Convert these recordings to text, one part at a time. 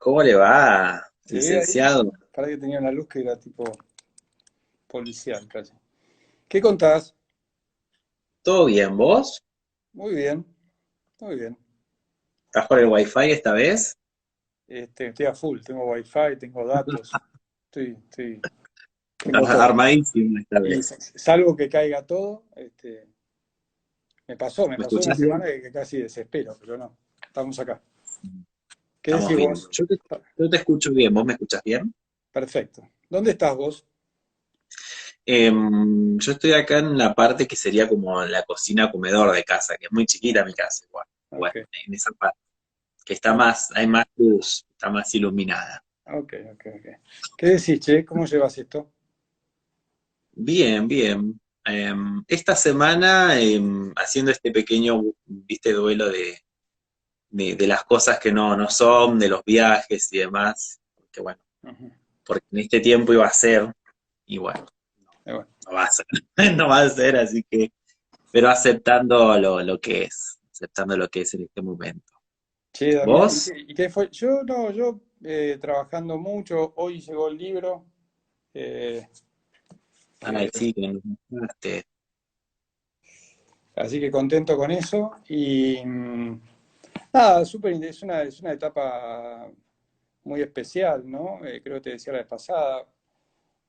¿Cómo le va, ¿Se ve ahí? licenciado? Para que tenía una luz que era tipo policial casi. ¿Qué contás? ¿Todo bien, vos? Muy bien, muy bien. ¿Estás con el wifi esta vez? Estoy a full, tengo wifi, tengo datos, tengo todo. Armadísimo esta Y vez. salvo que caiga todo, me ¿Me pasó una escuchás bien? semana que casi desespero, pero no, estamos acá. ¿Qué Estamos decís bien. vos? Yo te escucho bien, ¿vos me escuchás bien? Perfecto. ¿Dónde estás vos? Yo estoy acá en la parte que sería como la cocina comedor de casa, que es muy chiquita mi casa igual. Bueno, Ok, en esa parte, que está ok, más, hay más luz, está más iluminada. ok. ¿Qué decís, che? ¿Cómo llevas esto? Bien, bien. Esta semana, haciendo este pequeño, viste, duelo de las cosas que no son, de los viajes y demás, porque bueno, Ujú. porque en este tiempo iba a ser, y bueno, Bueno. no va a ser, no va a ser, así que, pero aceptando lo que es, aceptando lo que es en este momento. Che, Damián, ¿y ¿Vos? qué fue? Yo trabajando mucho, hoy llegó el libro, eh, Ay, que, sí, que nos mostraste. así que contento con eso. Y nada, es una etapa muy especial, ¿no? Creo que te decía la vez pasada,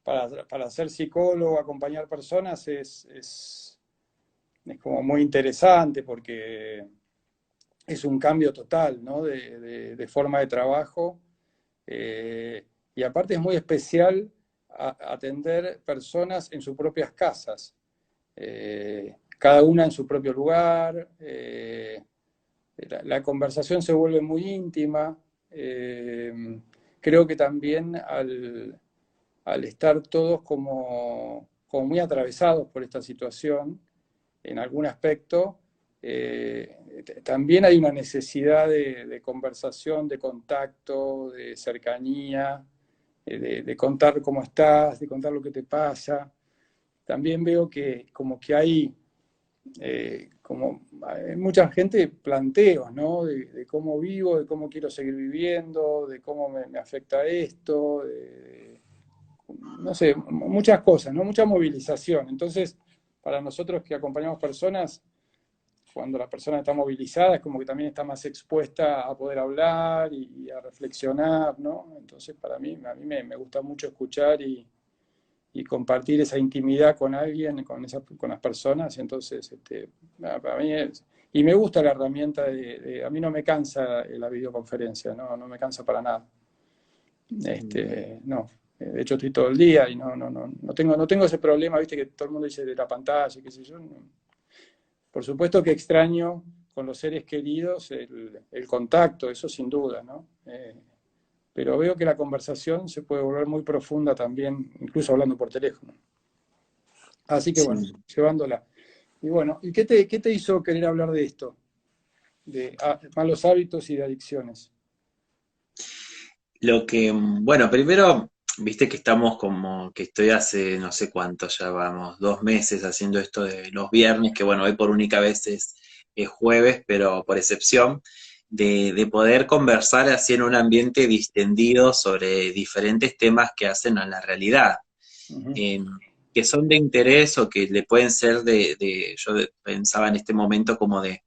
para ser psicólogo, acompañar personas es como muy interesante porque es un cambio total, ¿no? De forma de trabajo. Y aparte es muy especial atender personas en sus propias casas, cada una en su propio lugar. La conversación se vuelve muy íntima. Creo que también al estar todos como muy atravesados por esta situación, en algún aspecto, también hay una necesidad de conversación, de contacto, de cercanía, de contar cómo estás, de contar lo que te pasa. También veo que como que hay mucha gente planteos, ¿no? De cómo vivo, de cómo quiero seguir viviendo, de cómo me afecta esto, no sé, muchas cosas, ¿no? Mucha movilización. Entonces, para nosotros que acompañamos personas, cuando la persona está movilizada, es como que también está más expuesta a poder hablar y a reflexionar, ¿no? Entonces, a mí me gusta mucho escuchar y compartir esa intimidad con alguien, con las personas. Entonces, para mí y me gusta la herramienta a mí no me cansa la videoconferencia, no, no me cansa para nada. No. De hecho, estoy todo el día y no tengo ese problema, viste, que todo el mundo dice de la pantalla, qué sé yo. Por supuesto que extraño con los seres queridos el contacto, eso sin duda, ¿no? Pero veo que la conversación se puede volver muy profunda también, incluso hablando por teléfono. Así que bueno, Sí. llevándola. Y bueno, ¿y qué te hizo querer hablar de esto? De malos hábitos y de adicciones. Bueno, primero, viste que estamos como, que estoy hace no sé cuánto, ya vamos, 2 meses haciendo esto de los viernes, que bueno, hoy por única vez es jueves, pero por excepción, de poder conversar así en un ambiente distendido sobre diferentes temas que hacen a la realidad, Ujú. eh, que son de interés o que le pueden ser pensaba en este momento como de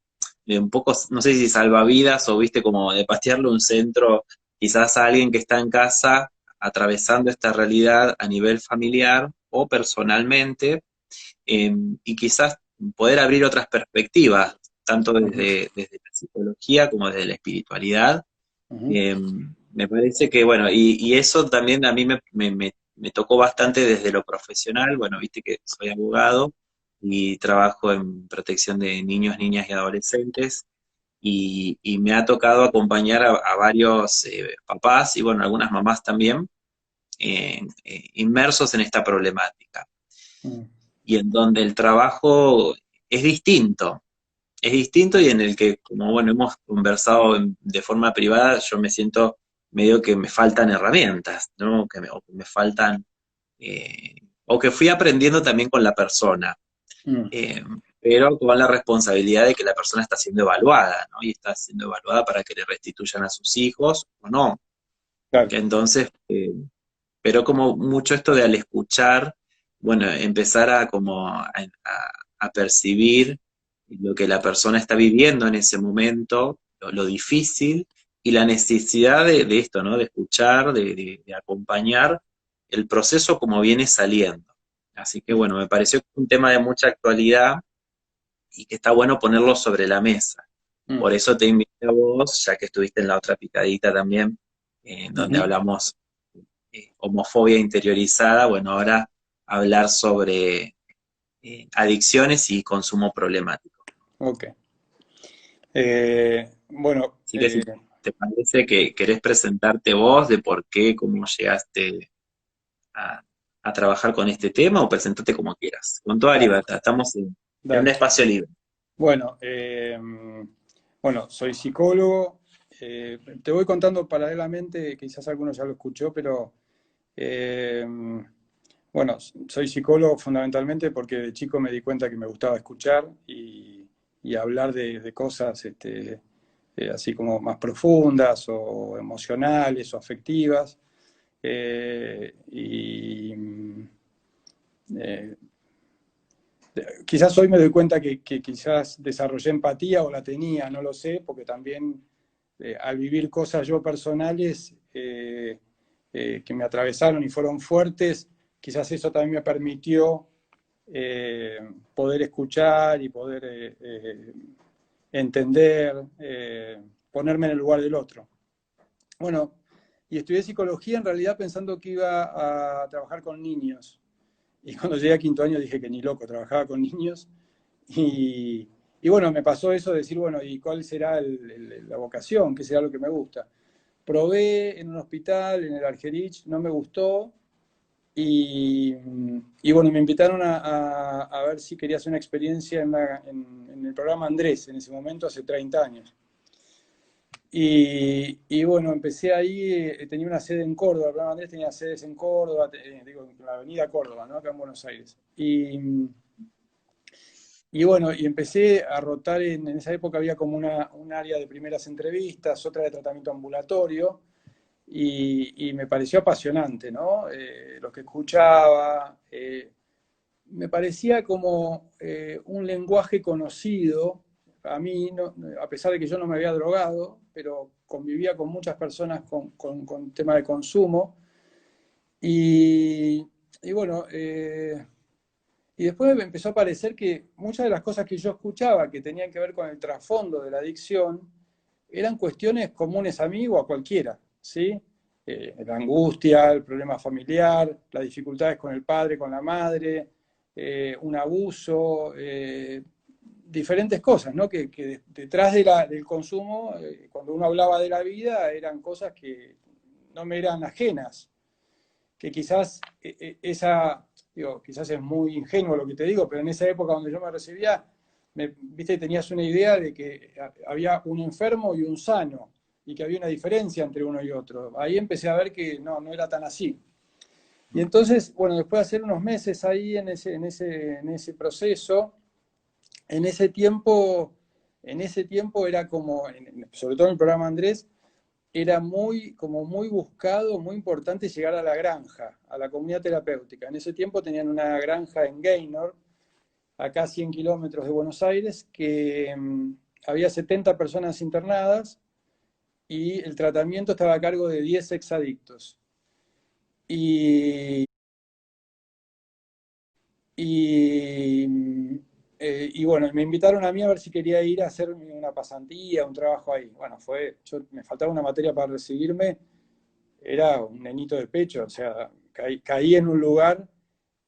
un poco, no sé si salvavidas o viste como de patearle un centro quizás a alguien que está en casa atravesando esta realidad a nivel familiar o personalmente, y quizás poder abrir otras perspectivas, tanto Ujú. desde la psicología como desde la espiritualidad. Ujú. Me parece que, bueno, y eso también a mí me tocó bastante desde lo profesional. Bueno, viste que soy abogado y trabajo en protección de niños, niñas y adolescentes, y me ha tocado acompañar a varios papás y, bueno, algunas mamás también, inmersos en esta problemática, Ujú. y en donde el trabajo es distinto. Es distinto y en el que, como bueno, hemos conversado de forma privada, yo me siento medio que me faltan herramientas, ¿no? O que me faltan, o que fui aprendiendo también con la persona, Ujú. eh, pero con la responsabilidad de que la persona está siendo evaluada, ¿no? Y está siendo evaluada para que le restituyan a sus hijos o no. claro. Entonces, pero como mucho esto de al escuchar, bueno, empezar a como a percibir lo que la persona está viviendo en ese momento, lo difícil y la necesidad de esto, ¿no? De escuchar, de acompañar el proceso como viene saliendo. Así que bueno, me pareció un tema de mucha actualidad y que está bueno ponerlo sobre la mesa. Mm. Por eso te invité a vos, ya que estuviste en la otra picadita también, donde Ujú. hablamos homofobia interiorizada, bueno, ahora hablar sobre adicciones y consumo problemático. Ok. Bueno, Así que si te parece que querés presentarte vos de por qué, cómo llegaste a, a trabajar con este tema o presentate como quieras. Con toda dale, libertad, estamos en un dale. espacio libre. Bueno, bueno, soy psicólogo. Te voy contando paralelamente, quizás alguno ya lo escuchó, pero eh, bueno, soy psicólogo fundamentalmente porque de chico me di cuenta que me gustaba escuchar y hablar de cosas así como más profundas o emocionales o afectivas. Y eh, quizás hoy me doy cuenta que quizás desarrollé empatía o la tenía, no lo sé, porque también al vivir cosas yo personales que me atravesaron y fueron fuertes, quizás eso también me permitió eh, poder escuchar y poder entender, ponerme en el lugar del otro. Bueno, y estudié psicología en realidad pensando que iba a trabajar con niños. Y cuando llegué a quinto año dije que ni loco, trabajaba con niños. Y, y bueno, me pasó eso de decir, bueno, ¿y cuál será la vocación? ¿Qué será lo que me gusta? Probé en un hospital, en el Argerich, no me gustó. Y, y bueno, me invitaron a ver si quería hacer una experiencia en el programa Andrés, en ese momento, hace 30 años. Y bueno, empecé ahí, tenía una sede en Córdoba, el programa Andrés tenía sedes en Córdoba, digo, en la avenida Córdoba, ¿no? Acá en Buenos Aires. Y bueno, y empecé a rotar, en esa época había como un área de primeras entrevistas, otra de tratamiento ambulatorio, y me pareció apasionante, ¿no? Lo que escuchaba, me parecía como un lenguaje conocido. A mí, a pesar de que yo no me había drogado, pero convivía con muchas personas con tema de consumo. Y, y bueno, y después me empezó a parecer que muchas de las cosas que yo escuchaba que tenían que ver con el trasfondo de la adicción eran cuestiones comunes a mí o a cualquiera, ¿sí? La angustia, el problema familiar, las dificultades con el padre, con la madre, un abuso, diferentes cosas, ¿no? Que detrás del consumo, cuando uno hablaba de la vida, eran cosas que no me eran ajenas, que quizás esa, digo, quizás es muy ingenuo lo que te digo, pero en esa época donde yo me recibía, viste, tenías una idea de que había un enfermo y un sano, y que había una diferencia entre uno y otro. Ahí empecé a ver que no, no era tan así. Y entonces, bueno, después de hacer unos meses ahí en ese proceso, en ese tiempo, en ese tiempo era como, sobre todo en el programa Andrés, era muy, como muy buscado, muy importante llegar a la granja, a la comunidad terapéutica. En ese tiempo tenían una granja en Gaynor, acá a 100 kilómetros de Buenos Aires, que había 70 personas internadas y el tratamiento estaba a cargo de 10 exadictos. Y, y, y bueno, me invitaron a mí a ver si quería ir a hacer una pasantía, un trabajo ahí. Bueno, me faltaba una materia para recibirme, era un nenito de pecho, o sea, caí en un lugar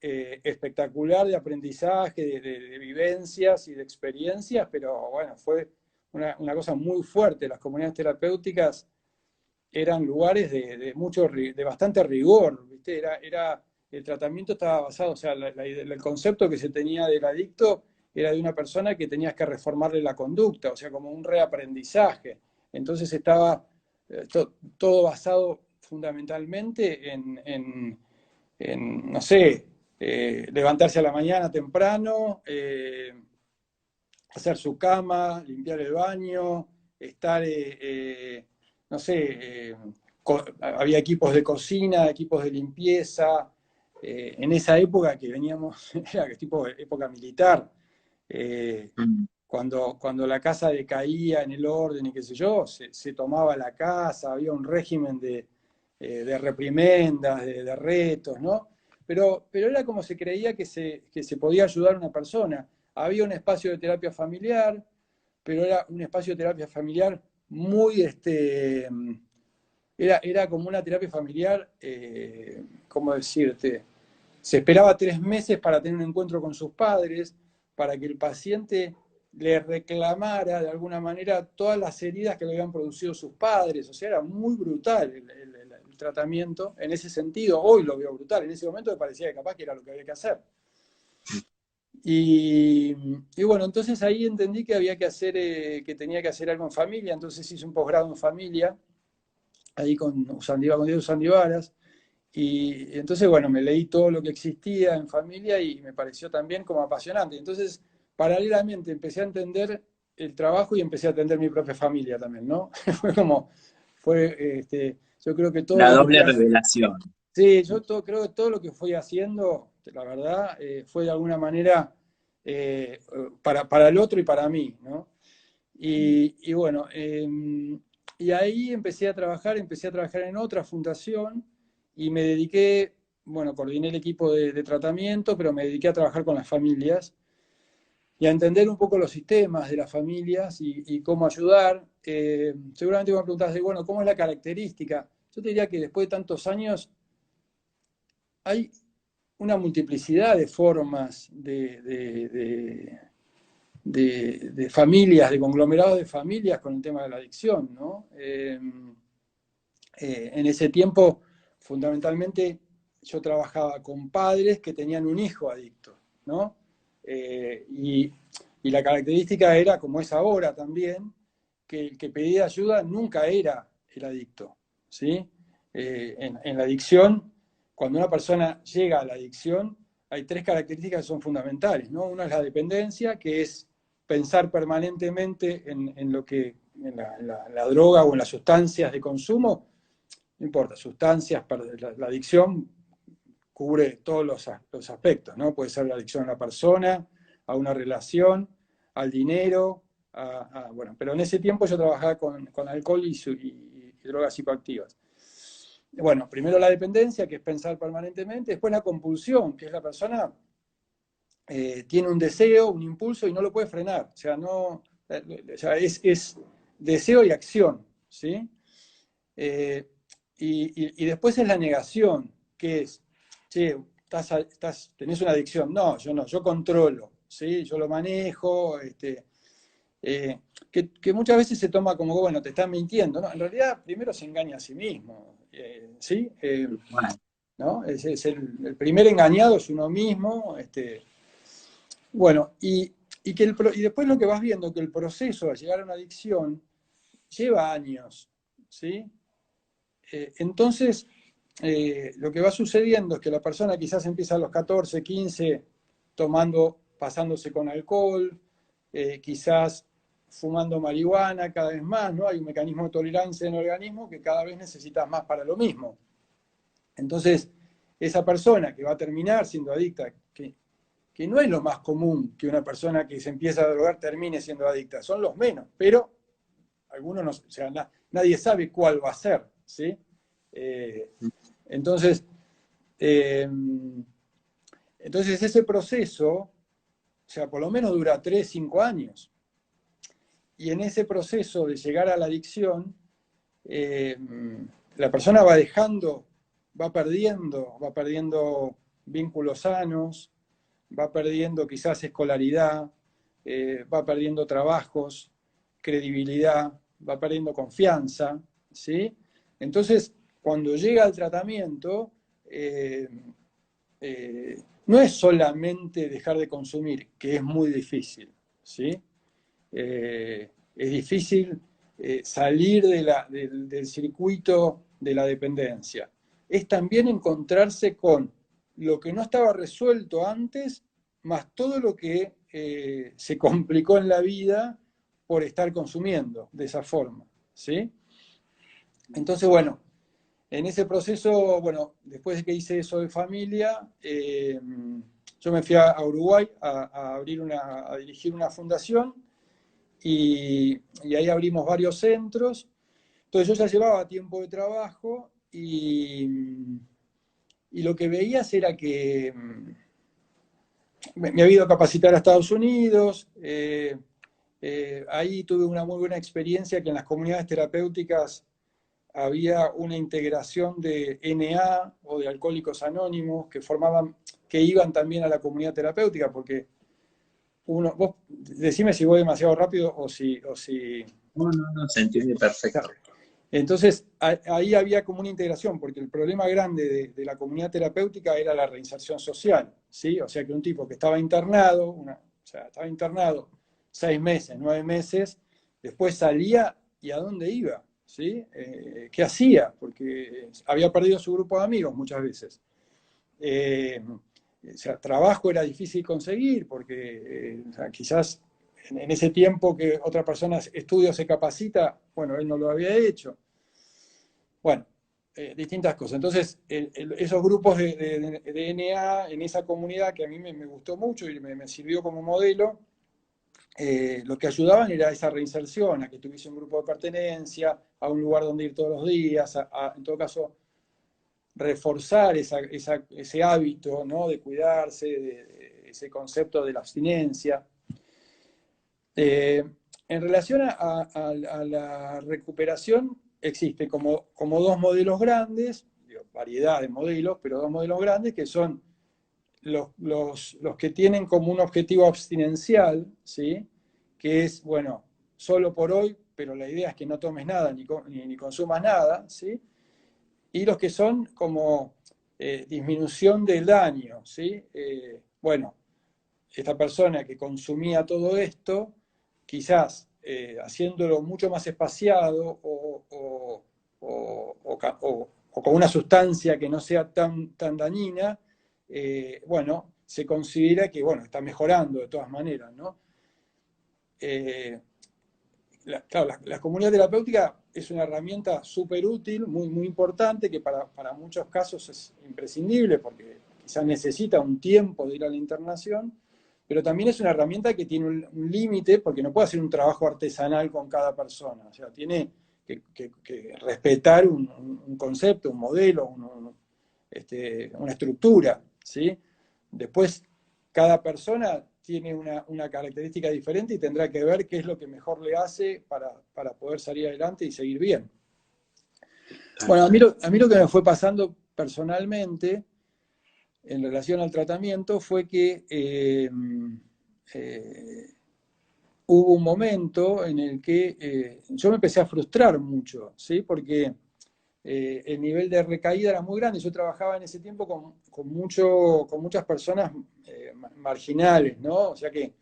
espectacular de aprendizaje, de vivencias y de experiencias, pero bueno, fue una cosa muy fuerte. Las comunidades terapéuticas eran lugares de bastante rigor, ¿viste? El tratamiento estaba basado, o sea, el concepto que se tenía del adicto era de una persona que tenías que reformarle la conducta, o sea, como un reaprendizaje. Entonces estaba todo basado fundamentalmente no sé, levantarse a la mañana temprano, hacer su cama, limpiar el baño, estar, no sé, había equipos de cocina, equipos de limpieza. En esa época que veníamos, era tipo época militar, Mm. cuando la casa decaía en el orden y qué sé yo, se tomaba la casa, había un régimen de reprimendas, de retos, ¿no? Pero era como se creía que se podía ayudar a una persona. Había un espacio de terapia familiar, pero era un espacio de terapia familiar muy, era como una terapia familiar, ¿cómo decirte? Se esperaba 3 meses para tener un encuentro con sus padres, para que el paciente le reclamara de alguna manera todas las heridas que le habían producido sus padres. O sea, era muy brutal el tratamiento en ese sentido. Hoy lo veo brutal. En ese momento me parecía que capaz que era lo que había que hacer. Y, y bueno, entonces ahí entendí que había que hacer, que tenía que hacer algo en familia. Entonces hice un posgrado en familia, ahí con Diego Usandivaras. Y entonces, bueno, me leí todo lo que existía en familia y me pareció también como apasionante. Entonces, paralelamente empecé a entender el trabajo y empecé a atender mi propia familia también, ¿no? Fue como, yo creo que todo La lo que doble fui haciendo, revelación. sí, creo que todo lo que fui haciendo, la verdad, fue de alguna manera para el otro y para mí, ¿no? Y bueno, y ahí empecé a trabajar en otra fundación y me dediqué, bueno, coordiné el equipo de tratamiento, pero me dediqué a trabajar con las familias y a entender un poco los sistemas de las familias y cómo ayudar. Seguramente me preguntás, bueno, ¿cómo es la característica? Yo te diría que después de tantos años hay una multiplicidad de formas de familias, de conglomerados de familias con el tema de la adicción, ¿no? En ese tiempo, fundamentalmente, yo trabajaba con padres que tenían un hijo adicto, ¿no? Y la característica era, como es ahora también, que el que pedía ayuda nunca era el adicto, ¿sí? En la adicción, cuando una persona llega a la adicción, hay 3 características que son fundamentales, ¿no? Una es la dependencia, que es pensar permanentemente en lo que, en la droga o en las sustancias de consumo, no importa, sustancias, la adicción cubre todos los aspectos, ¿no? Puede ser la adicción a una persona, a una relación, al dinero, bueno, pero en ese tiempo yo trabajaba con alcohol y drogas psicoactivas. Bueno, primero la dependencia, que es pensar permanentemente, después la compulsión, que es la persona tiene un deseo, un impulso y no lo puede frenar, o sea, no, o sea, es deseo y acción, ¿sí? Eh, y después es la negación, que es, che, tenés una adicción. No, yo no, yo controlo, ¿sí? Yo lo manejo, que muchas veces se toma como, bueno, te están mintiendo, ¿no? En realidad, primero se engaña a sí mismo, ¿sí? Bueno, ¿No? El primer engañado es uno mismo, bueno, y después lo que vas viendo, que el proceso a llegar a una adicción lleva años, ¿sí? Entonces, lo que va sucediendo es que la persona quizás empieza a los 14, 15, pasándose con alcohol, quizás fumando marihuana cada vez más, ¿no? Hay un mecanismo de tolerancia en el organismo que cada vez necesitas más para lo mismo. Entonces, esa persona que va a terminar siendo adicta, que no es lo más común que una persona que se empieza a drogar termine siendo adicta, son los menos, pero algunos no, o sea, nadie sabe cuál va a ser, ¿sí? Eh, entonces, eh, entonces, ese proceso, o sea, por lo menos dura 3, 5 años. Y en ese proceso de llegar a la adicción, eh, la persona va perdiendo vínculos sanos, va perdiendo quizás escolaridad, va perdiendo trabajos, credibilidad, va perdiendo confianza, ¿sí? Entonces, cuando llega al tratamiento, no es solamente dejar de consumir, que es muy difícil, ¿sí? Es difícil salir del circuito de la dependencia. Es también encontrarse con lo que no estaba resuelto antes, más todo lo que se complicó en la vida por estar consumiendo de esa forma, ¿sí? Entonces, bueno, En ese proceso, bueno, después de que hice eso de familia, yo me fui a Uruguay a dirigir una fundación y ahí abrimos varios centros. Entonces yo ya llevaba tiempo de trabajo y lo que veías era que me había ido a capacitar a Estados Unidos. Ahí tuve una muy buena experiencia que en las comunidades terapéuticas había una integración de NA o de alcohólicos anónimos que iban también a la comunidad terapéutica, porque vos decime si voy demasiado rápido o si. No, no, no, se entiende perfecto. Entonces, ahí había como una integración, porque el problema grande de la comunidad terapéutica era la reinserción social, ¿sí? O sea, que un tipo que estaba internado, estaba internado 6 meses, 9 meses, después salía y a dónde iba, ¿sí? ¿Qué hacía? Porque había perdido su grupo de amigos muchas veces. O sea, trabajo era difícil conseguir, porque o sea, quizás en ese tiempo que otra persona estudia o se capacita, bueno, él no lo había hecho. Bueno, distintas cosas. Entonces, esos grupos de NA en esa comunidad que a mí me gustó mucho y me sirvió como modelo, lo que ayudaban era esa reinserción, a que tuviese un grupo de pertenencia, a un lugar donde ir todos los días, en todo caso, reforzar ese hábito, ¿no? De cuidarse, ese concepto de la abstinencia. En relación a la recuperación, existe como dos modelos grandes, variedad de modelos, pero dos modelos grandes que son los que tienen como un objetivo abstinencial, ¿sí? Que es, bueno, solo por hoy, pero la idea es que no tomes nada ni consumas nada, ¿sí? Y los que son como disminución del daño, ¿sí? Bueno, esta persona que consumía todo esto, quizás haciéndolo mucho más espaciado o con una sustancia que no sea tan dañina, bueno, se considera que, bueno, está mejorando de todas maneras, ¿no? Claro, la comunidad terapéutica es una herramienta súper útil, muy importante, que para muchos casos es imprescindible porque quizás necesita un tiempo de ir a la internación, pero también es una herramienta que tiene un límite porque no puede hacer un trabajo artesanal con cada persona, o sea, tiene que respetar un concepto, un modelo, una estructura, ¿sí? Después, cada persona tiene una característica diferente y tendrá que ver qué es lo que mejor le hace para poder salir adelante y seguir bien. Bueno, a mí lo que me fue pasando personalmente en relación al tratamiento fue que hubo un momento en el que yo me empecé a frustrar mucho, ¿sí? Porque el nivel de recaída era muy grande. Yo trabajaba en ese tiempo con muchas personas marginales, ¿no? O sea que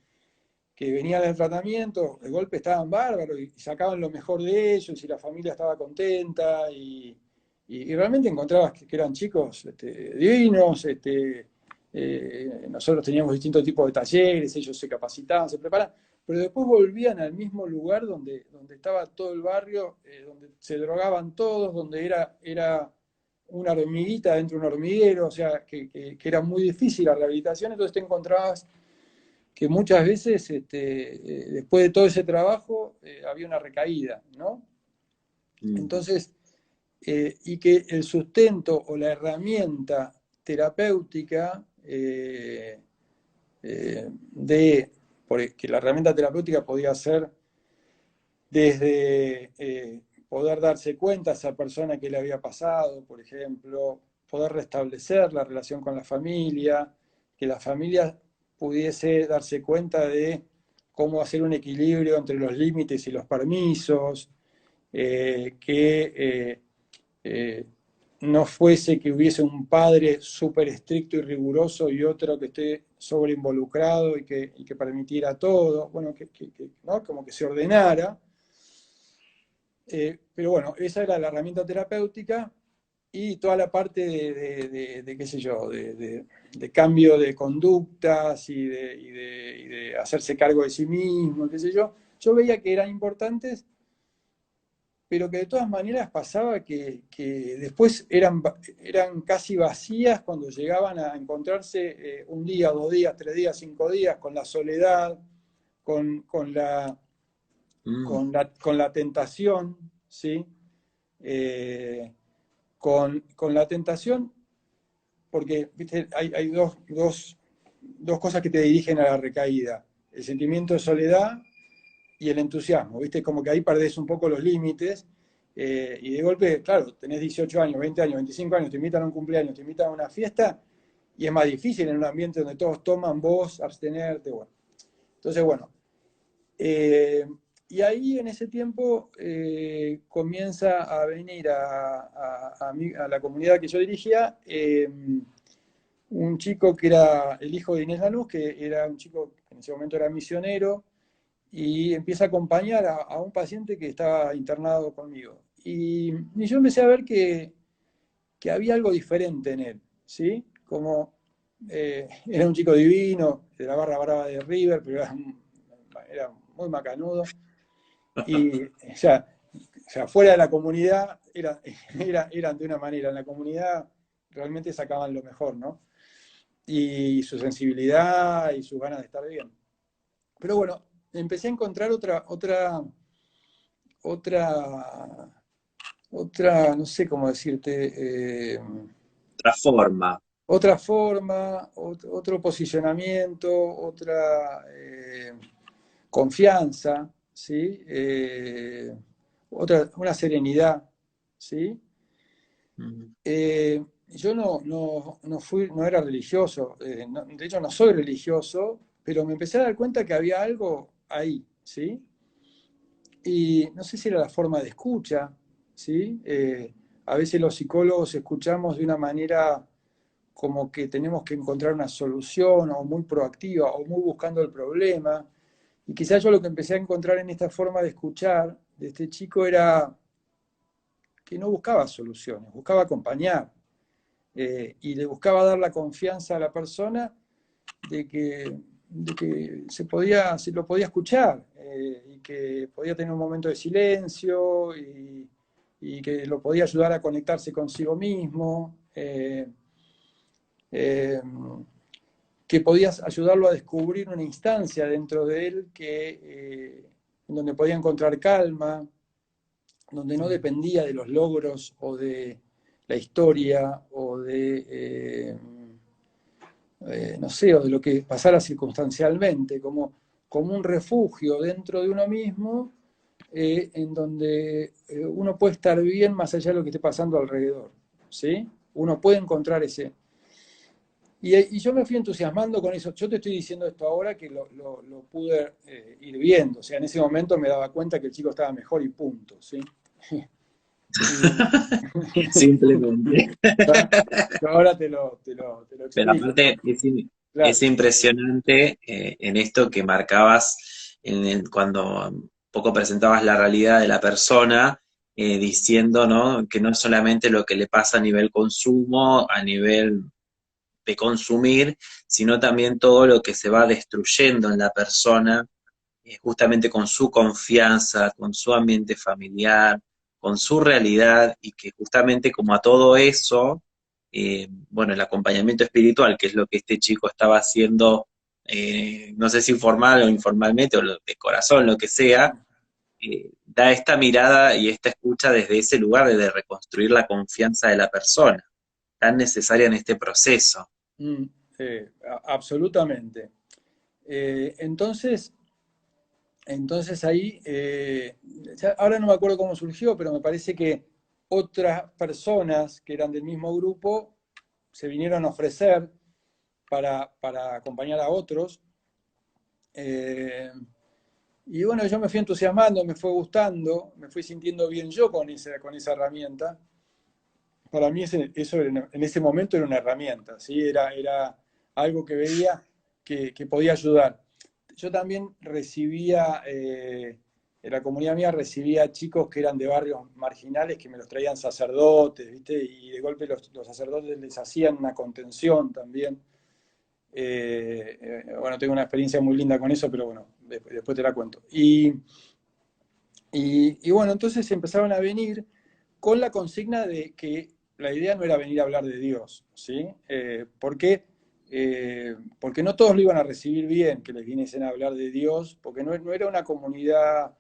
venían del tratamiento, de golpe estaban bárbaros y sacaban lo mejor de ellos y la familia estaba contenta y realmente encontrabas que eran chicos divinos. Nosotros teníamos distintos tipos de talleres, ellos se capacitaban, se preparaban, pero después volvían al mismo lugar donde estaba todo el barrio, donde se drogaban todos, donde era una hormiguita dentro de un hormiguero, o sea, que era muy difícil la rehabilitación, entonces te encontrabas que muchas veces, después de todo ese trabajo, había una recaída, ¿no? Entonces, y que el sustento o la herramienta terapéutica que la herramienta terapéutica podía ser desde poder darse cuenta a esa persona que le había pasado, por ejemplo, poder restablecer la relación con la familia, que la familia pudiese darse cuenta de cómo hacer un equilibrio entre los límites y los permisos, que no fuese que hubiese un padre súper estricto y riguroso y otro que esté sobreinvolucrado y que permitiera todo, bueno, ¿no? Como que se ordenara. Pero bueno, esa era la herramienta terapéutica y toda la parte de qué sé yo, de cambio de conductas y de hacerse cargo de sí mismo, qué sé yo veía que eran importantes, pero que de todas maneras pasaba que después eran casi vacías cuando llegaban a encontrarse un día, 2 días, 3 días, 5 días, con la soledad, con, con la, Mm, con la tentación, ¿sí? Eh, con la tentación, porque ¿viste? Hay dos cosas que te dirigen a la recaída, el sentimiento de soledad y el entusiasmo, ¿viste? Como que ahí perdés un poco los límites, y de golpe, claro, tenés 18 años, 20 años, 25 años, te invitan a un cumpleaños, te invitan a una fiesta, y es más difícil en un ambiente donde todos toman, vos abstenerte, bueno. Entonces, bueno, eh, y ahí en ese tiempo comienza a venir a la comunidad que yo dirigía, un chico que era el hijo de Inés Lanús, que era un chico que en ese momento era misionero, y empieza a acompañar a un paciente que estaba internado conmigo. Y yo empecé a ver que había algo diferente en él, ¿sí? Como era un chico divino, de la barra brava de River, pero era muy macanudo. Y ya fuera de la comunidad eran de una manera, en la comunidad realmente sacaban lo mejor, ¿no? Y su sensibilidad y sus ganas de estar bien. Pero bueno, empecé a encontrar otra, no sé cómo decirte, otra forma. otra forma, otro posicionamiento, otra confianza, ¿sí? Una serenidad, ¿sí? Mm, Yo no era religioso, de hecho no soy religioso, pero me empecé a dar cuenta que había algo ahí, ¿sí? Y no sé si era la forma de escucha, ¿sí? A veces los psicólogos escuchamos de una manera como que tenemos que encontrar una solución, o muy proactiva, o muy buscando el problema. Y quizás yo lo que empecé a encontrar en esta forma de escuchar de este chico era que no buscaba soluciones, buscaba acompañar, y le buscaba dar la confianza a la persona de que se lo podía escuchar, y que podía tener un momento de silencio, y que lo podía ayudar a conectarse consigo mismo, eh, que podías ayudarlo a descubrir una instancia dentro de él en donde podía encontrar calma, donde no dependía de los logros o de la historia o no sé, o de lo que pasara circunstancialmente, como un refugio dentro de uno mismo, en donde uno puede estar bien más allá de lo que esté pasando alrededor, ¿sí? Uno puede encontrar ese. Y yo me fui entusiasmando con eso. Yo te estoy diciendo esto ahora que lo pude ir viendo. O sea, en ese momento me daba cuenta que el chico estaba mejor y punto, ¿sí? Y, simplemente. yo ahora te lo Pero explico. aparte es Claro. impresionante en esto que marcabas cuando un poco presentabas la realidad de la persona, diciendo, ¿no? Que no es solamente lo que le pasa a nivel consumo, a nivel de consumir, sino también todo lo que se va destruyendo en la persona, justamente con su confianza, con su ambiente familiar, con su realidad, y que justamente como a todo eso, bueno, el acompañamiento espiritual, que es lo que este chico estaba haciendo, no sé si formal o informalmente, o de corazón, lo que sea, da esta mirada y esta escucha desde ese lugar de reconstruir la confianza de la persona, tan necesaria en este proceso. Mm, absolutamente. Entonces, ahí, ahora no me acuerdo cómo surgió, pero me parece que otras personas que eran del mismo grupo se vinieron a ofrecer para acompañar a otros. Eh, y bueno, yo me fui entusiasmando, me fue gustando, me fui sintiendo bien yo con esa herramienta. Para mí eso en ese momento era una herramienta, ¿sí? Era algo que veía que podía ayudar. Yo también recibía, en la comunidad mía recibía chicos que eran de barrios marginales que me los traían sacerdotes, ¿viste? Y de golpe los sacerdotes les hacían una contención también. Bueno, tengo una experiencia muy linda con eso, pero bueno, después te la cuento. Y bueno, entonces empezaron a venir con la consigna de que la idea no era venir a hablar de Dios, ¿sí? Porque no todos lo iban a recibir bien, que les viniesen a hablar de Dios, porque no era una comunidad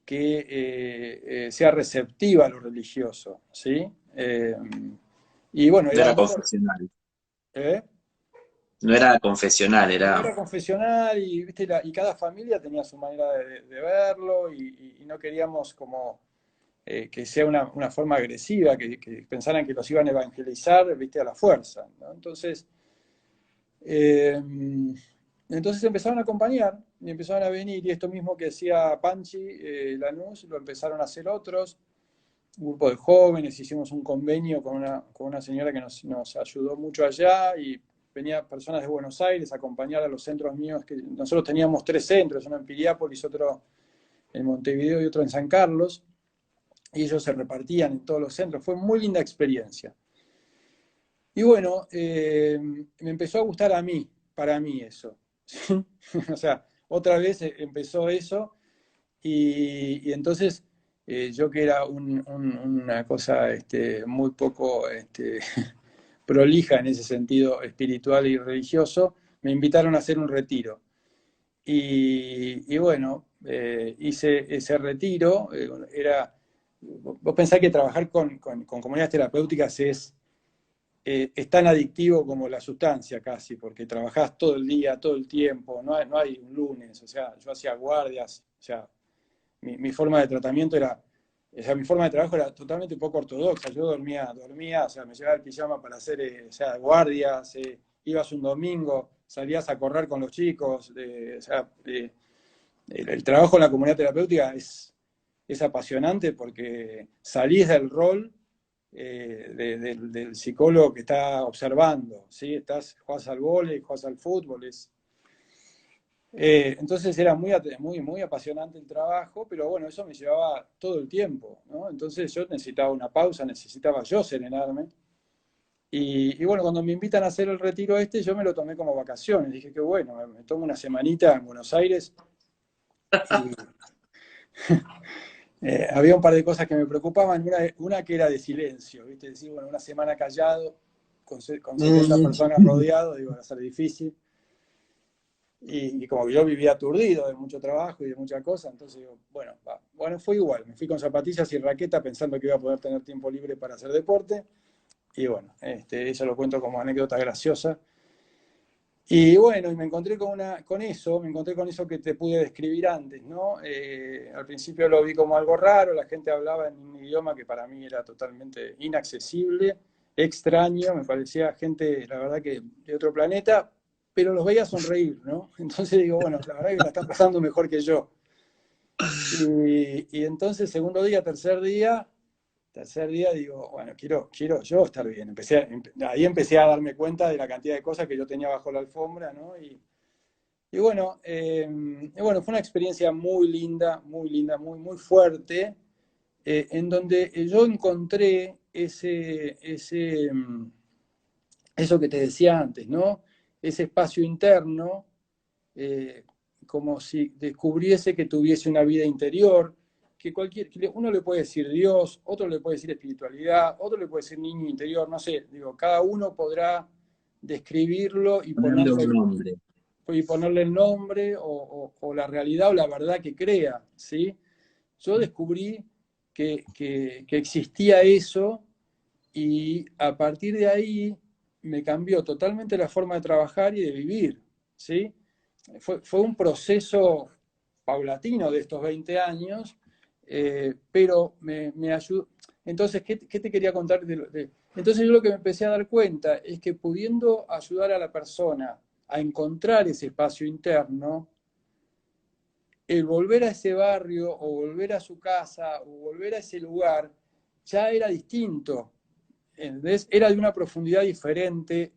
que sea receptiva a lo religioso, ¿sí? Y bueno, No era era muy... confesional. ¿eh? No era confesional, No era... era confesional y, ¿viste? Y cada familia tenía su manera de verlo y no queríamos como que sea una forma agresiva, que pensaran que los iban a evangelizar, ¿viste? A la fuerza, ¿no? Eh, entonces empezaron a acompañar y empezaron a venir y esto mismo que decía Panchi, Lanús, lo empezaron a hacer otros, un grupo de jóvenes, hicimos un convenio con una señora que nos ayudó mucho allá y venía personas de Buenos Aires a acompañar a los centros míos, que nosotros teníamos 3 centros, uno en Piriápolis, otro en Montevideo y otro en San Carlos, y ellos se repartían en todos los centros, fue muy linda experiencia. Y bueno, me empezó a gustar a mí, para mí eso. ¿Sí? O sea, otra vez empezó eso y entonces yo que era una cosa muy poco prolija en ese sentido espiritual y religioso, me invitaron a hacer un retiro. Y bueno, hice ese retiro. Vos pensás que trabajar con comunidades terapéuticas es tan adictivo como la sustancia casi, porque trabajás todo el día, todo el tiempo, no hay un lunes, o sea, yo hacía guardias, o sea, mi forma de tratamiento era, o sea, mi forma de trabajo era totalmente poco ortodoxa. Yo dormía, o sea, me llevaba el pijama para hacer, o sea, guardias, ibas un domingo, salías a correr con los chicos, o sea, el trabajo en la comunidad terapéutica es apasionante porque salís del rol del psicólogo que está observando, ¿sí? Jugás al vóley, jugás al fútbol, entonces era muy apasionante el trabajo, pero bueno, eso me llevaba todo el tiempo, ¿no? Entonces yo necesitaba una pausa, necesitaba yo serenarme. Y bueno, cuando me invitan a hacer el retiro yo me lo tomé como vacaciones. Dije que bueno, me tomo una semanita en Buenos Aires y había un par de cosas que me preocupaban. Una que era de silencio, ¿viste? Decir, bueno, una semana callado, con 70 personas rodeado, digo, va a ser difícil. Y como yo vivía aturdido de mucho trabajo y de muchas cosas, entonces digo, bueno, bueno, fue igual. Me fui con zapatillas y raqueta pensando que iba a poder tener tiempo libre para hacer deporte. Y bueno, eso lo cuento como anécdota graciosa. Y bueno, y me encontré me encontré con eso que te pude describir antes, ¿no? Al principio lo vi como algo raro, la gente hablaba en un idioma que para mí era totalmente inaccesible, extraño, me parecía gente, la verdad que de otro planeta, pero los veía sonreír, ¿no? Entonces digo, bueno, la verdad que la están pasando mejor que yo. Y entonces, tercer día digo, bueno, quiero yo estar bien. Ahí empecé a darme cuenta de la cantidad de cosas que yo tenía bajo la alfombra, ¿no? Y bueno, fue una experiencia muy linda, muy fuerte, en donde yo encontré eso que te decía antes, ¿no? Ese espacio interno, eh, como si descubriese que tuviese una vida interior, que uno le puede decir Dios, otro le puede decir espiritualidad, otro le puede decir niño interior, no sé, digo, cada uno podrá describirlo Ponerle un nombre. y ponerle el nombre o la realidad o la verdad que crea, ¿sí? Yo descubrí que existía eso y a partir de ahí me cambió totalmente la forma de trabajar y de vivir, ¿sí? Fue un proceso paulatino de estos 20 años, pero me ayudó. Entonces, ¿qué te quería contar? Entonces yo lo que me empecé a dar cuenta es que pudiendo ayudar a la persona a encontrar ese espacio interno, el volver a ese barrio o volver a su casa o volver a ese lugar ya era distinto. ¿Entendés? Era de una profundidad diferente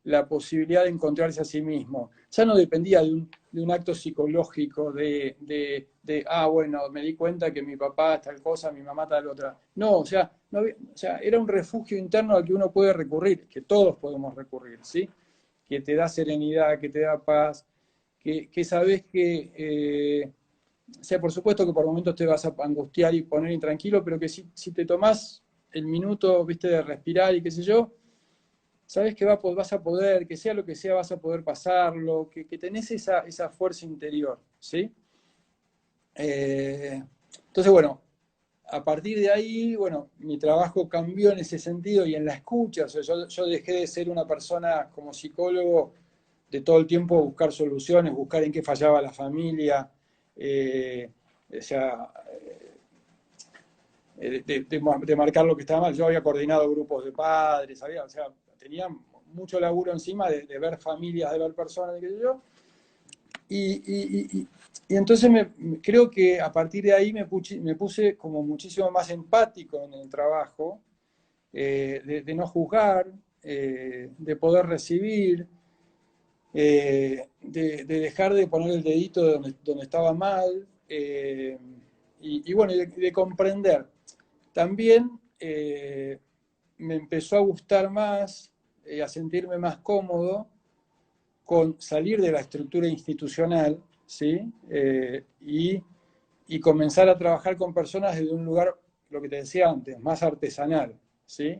la posibilidad de encontrarse a sí mismo. Ya no dependía de un acto psicológico bueno, me di cuenta que mi papá es tal cosa, mi mamá tal otra. No, o sea, o sea, era un refugio interno al que uno puede recurrir, que todos podemos recurrir, ¿sí? Que te da serenidad, que te da paz, que sabes que o sea, por supuesto que por momentos te vas a angustiar y poner intranquilo, pero que si te tomás el minuto, viste, de respirar y qué sé yo, sabes que vas a poder, que sea lo que sea, vas a poder pasarlo, que tenés esa fuerza interior, ¿sí? Entonces, bueno, a partir de ahí, bueno, mi trabajo cambió en ese sentido y en la escucha, o sea, yo dejé de ser una persona como psicólogo de todo el tiempo buscar soluciones, buscar en qué fallaba la familia, eh, o sea, de marcar lo que estaba mal. Yo había coordinado grupos de padres, o sea, tenía mucho laburo encima de ver familias, de ver personas, de qué sé yo. Y entonces creo que a partir de ahí me puse como muchísimo más empático en el trabajo, de no juzgar, de poder recibir, de dejar de poner el dedito donde estaba mal, y bueno, de comprender. También me empezó a gustar más, a sentirme más cómodo con salir de la estructura institucional, ¿sí? Y comenzar a trabajar con personas desde un lugar, lo que te decía antes, más artesanal, ¿sí?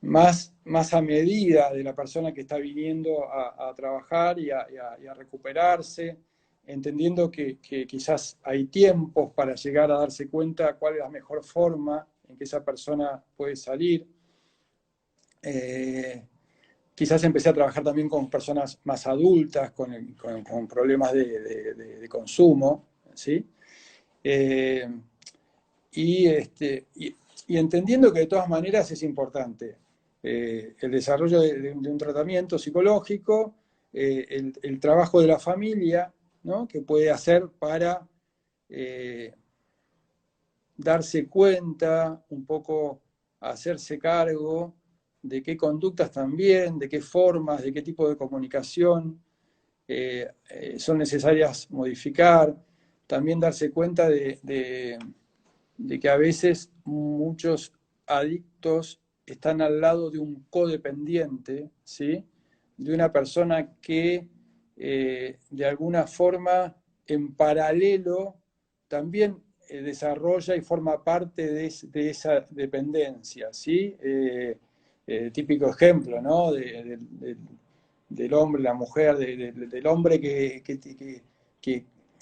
Más a medida de la persona que está viniendo a trabajar y a recuperarse, entendiendo que quizás hay tiempos para llegar a darse cuenta cuál es la mejor forma en que esa persona puede salir. Quizás empecé a trabajar también con personas más adultas, con problemas de consumo, ¿sí? Eh, y entendiendo que de todas maneras es importante el desarrollo de un tratamiento psicológico, el trabajo de la familia, ¿no? Que puede hacer para eh, darse cuenta, un poco hacerse cargo de qué conductas también, de qué formas, de qué tipo de comunicación son necesarias modificar, también darse cuenta de que a veces muchos adictos están al lado de un codependiente, ¿sí? De una persona que de alguna forma en paralelo también desarrolla y forma parte de esa dependencia, ¿sí? Típico ejemplo, ¿no? Del hombre, la mujer, del hombre que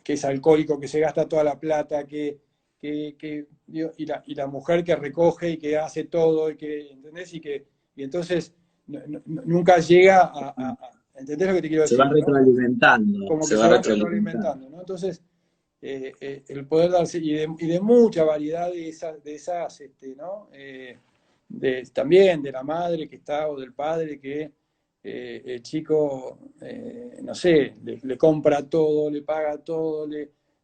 es alcohólico, que se gasta toda la plata, y la mujer que recoge y que hace todo, ¿entendés? Y entonces nunca llega ¿entendés lo que te quiero Se va decir, no? retroalimentando, Como se que va se van retroalimentando. retroalimentando, ¿no? Entonces, el poder darse, y de mucha variedad de esas ¿no? También de la madre que está, o del padre que el chico, no sé, le compra todo, le paga todo,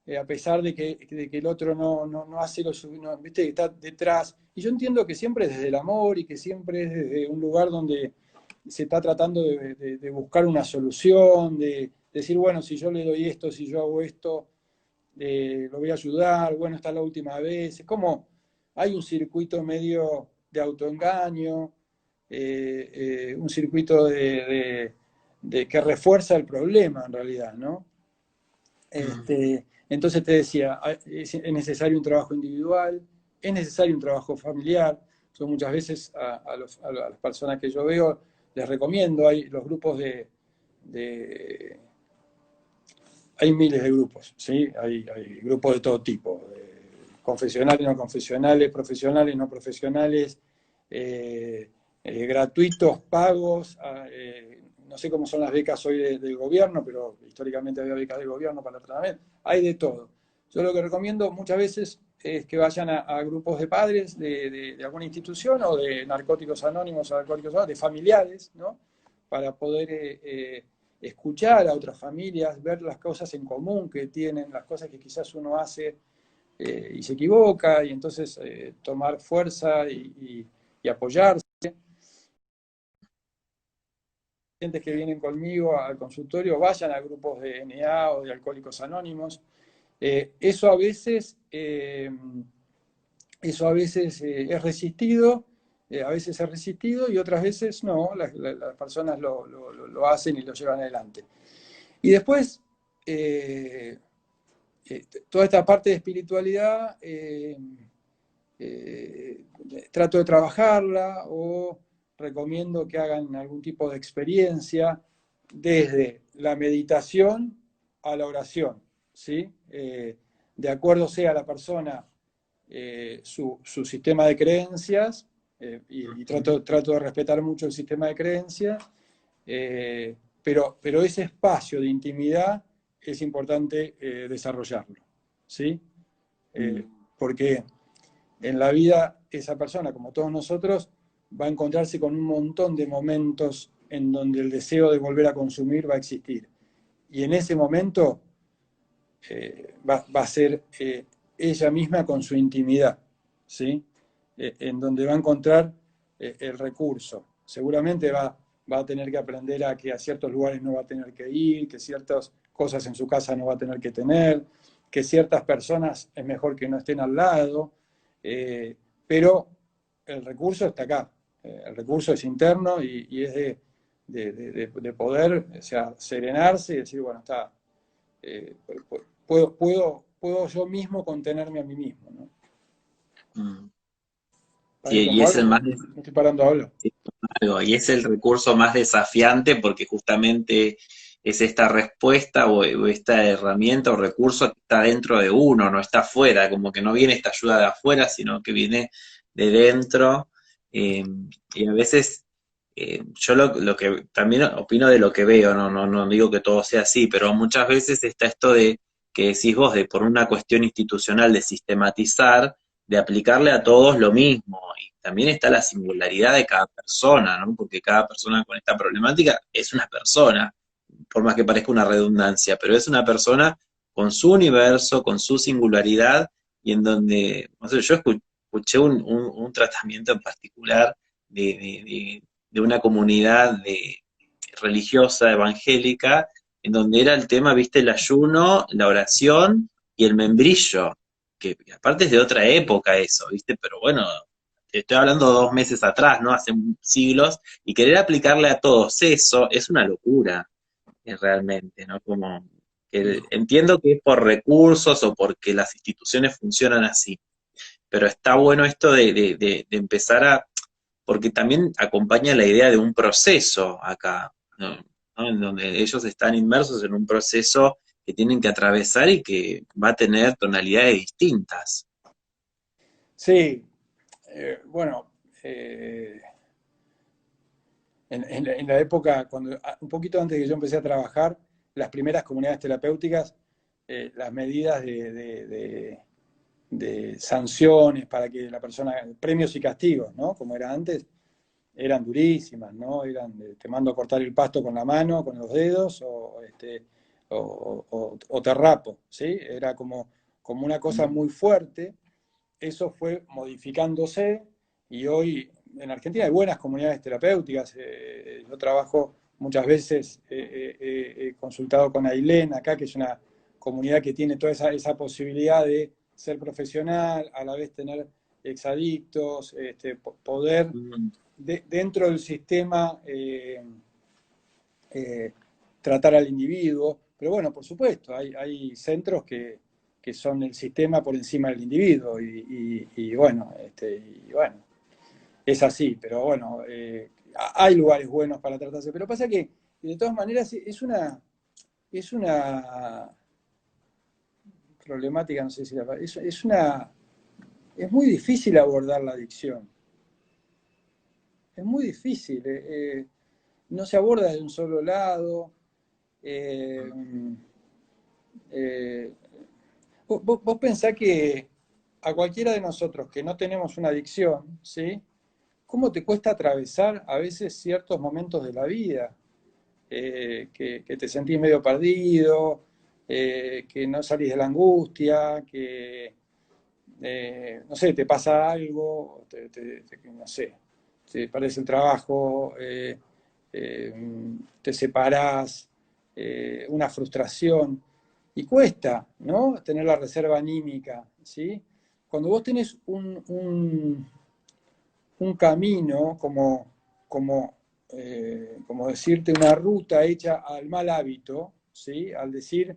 a pesar de que el otro no hace lo suficiente, ¿viste? Que está detrás. Y yo entiendo que siempre es desde el amor y que siempre es desde un lugar donde se está tratando de buscar una solución, de decir, bueno, si yo le doy esto, si yo hago esto, lo voy a ayudar, bueno, esta es la última vez. Es como hay un circuito medio de autoengaño, un circuito que refuerza el problema en realidad, ¿no? Entonces te decía, es necesario un trabajo individual, es necesario un trabajo familiar. Yo muchas veces a las personas que yo veo les recomiendo, hay los grupos hay miles de grupos, ¿sí? Hay grupos de todo tipo, confesionales, no confesionales, profesionales, no profesionales, gratuitos, pagos, no sé cómo son las becas hoy del gobierno, pero históricamente había becas del gobierno para el tratamiento, hay de todo. Yo lo que recomiendo muchas veces es que vayan a grupos de padres de alguna institución o de narcóticos anónimos, alcohólicos anónimos, de familiares, ¿no? Para poder escuchar a otras familias, ver las cosas en común que tienen, las cosas que quizás uno hace y se equivoca, y entonces tomar fuerza y apoyarse. Pacientes que vienen conmigo al consultorio vayan a grupos de NA o de Alcohólicos Anónimos. Eso a veces, es resistido, a veces es resistido y otras veces no, las personas lo hacen y lo llevan adelante. Y después, eh, toda esta parte de espiritualidad trato de trabajarla o recomiendo que hagan algún tipo de experiencia desde la meditación a la oración, ¿sí? De acuerdo sea la persona su sistema de creencias, y trato de respetar mucho el sistema de creencias, pero ese espacio de intimidad es importante desarrollarlo, ¿sí? Porque en la vida esa persona, como todos nosotros, va a encontrarse con un montón de momentos en donde el deseo de volver a consumir va a existir. Y en ese momento va a ser ella misma con su intimidad, ¿sí? En donde va a encontrar el recurso. Seguramente va a tener que aprender a que a ciertos lugares no va a tener que ir, que ciertas cosas en su casa no va a tener que tener, que ciertas personas es mejor que no estén al lado, pero el recurso está acá. El recurso es interno y es de poder, o sea, serenarse y decir, bueno, está, eh, puedo yo mismo contenerme a mí mismo, ¿no? Mm. ¿Ahí Sí, y tomo es el algo? más, Me estoy parando a hablar. y es el recurso más desafiante porque justamente es esta respuesta o esta herramienta o recurso que está dentro de uno, no está afuera, como que no viene esta ayuda de afuera, sino que viene de dentro. eh, y a veces yo lo que también opino de lo que veo, no digo que todo sea así, pero muchas veces está esto de que decís vos, de por una cuestión institucional de sistematizar, de aplicarle a todos lo mismo. Y también está la singularidad de cada persona, ¿no? Porque cada persona con esta problemática es una persona, por más que parezca una redundancia, pero es una persona con su universo, con su singularidad, y en donde, no sé, yo escuché un tratamiento en particular de una comunidad religiosa, evangélica, en donde era el tema, viste, el ayuno, la oración y el membrillo, que aparte es de otra época eso, viste, pero bueno, te estoy hablando 2 meses atrás, ¿no? Hace siglos, y querer aplicarle a todos eso es una locura, realmente, ¿no? Como que entiendo que es por recursos o porque las instituciones funcionan así, pero está bueno esto de empezar a, porque también acompaña la idea de un proceso acá, ¿no? ¿No? En donde ellos están inmersos en un proceso que tienen que atravesar y que va a tener tonalidades distintas. Sí, bueno, eh, en la época, un poquito antes de que yo empecé a trabajar, las primeras comunidades terapéuticas, las medidas de sanciones para que la persona, premios y castigos, ¿no? Como era antes, eran durísimas, ¿no? Eran te mando a cortar el pasto con la mano, con los dedos, o te rapo, ¿sí? Era como una cosa muy fuerte. Eso fue modificándose y hoy en Argentina hay buenas comunidades terapéuticas. Yo trabajo muchas veces, he consultado con Ailén acá, que es una comunidad que tiene toda esa posibilidad de ser profesional, a la vez tener exadictos, poder Mm. dentro del sistema eh, tratar al individuo. Pero bueno, por supuesto, hay centros que son el sistema por encima del individuo y bueno, y bueno, es así, pero bueno, hay lugares buenos para tratarse. Pero pasa que, de todas maneras, es una problemática, no sé si es muy difícil abordar la adicción. Es muy difícil. No se aborda de un solo lado. Eh, eh, vos pensás que a cualquiera de nosotros que no tenemos una adicción, ¿sí? ¿Cómo te cuesta atravesar a veces ciertos momentos de la vida? Que te sentís medio perdido, que no salís de la angustia, que, no sé, te pasa algo, no sé, te parece el trabajo, eh, te separás, una frustración, y cuesta, ¿no? Tener la reserva anímica, ¿sí? Cuando vos tenés un camino, como decirte, una ruta hecha al mal hábito, ¿sí? Al decir,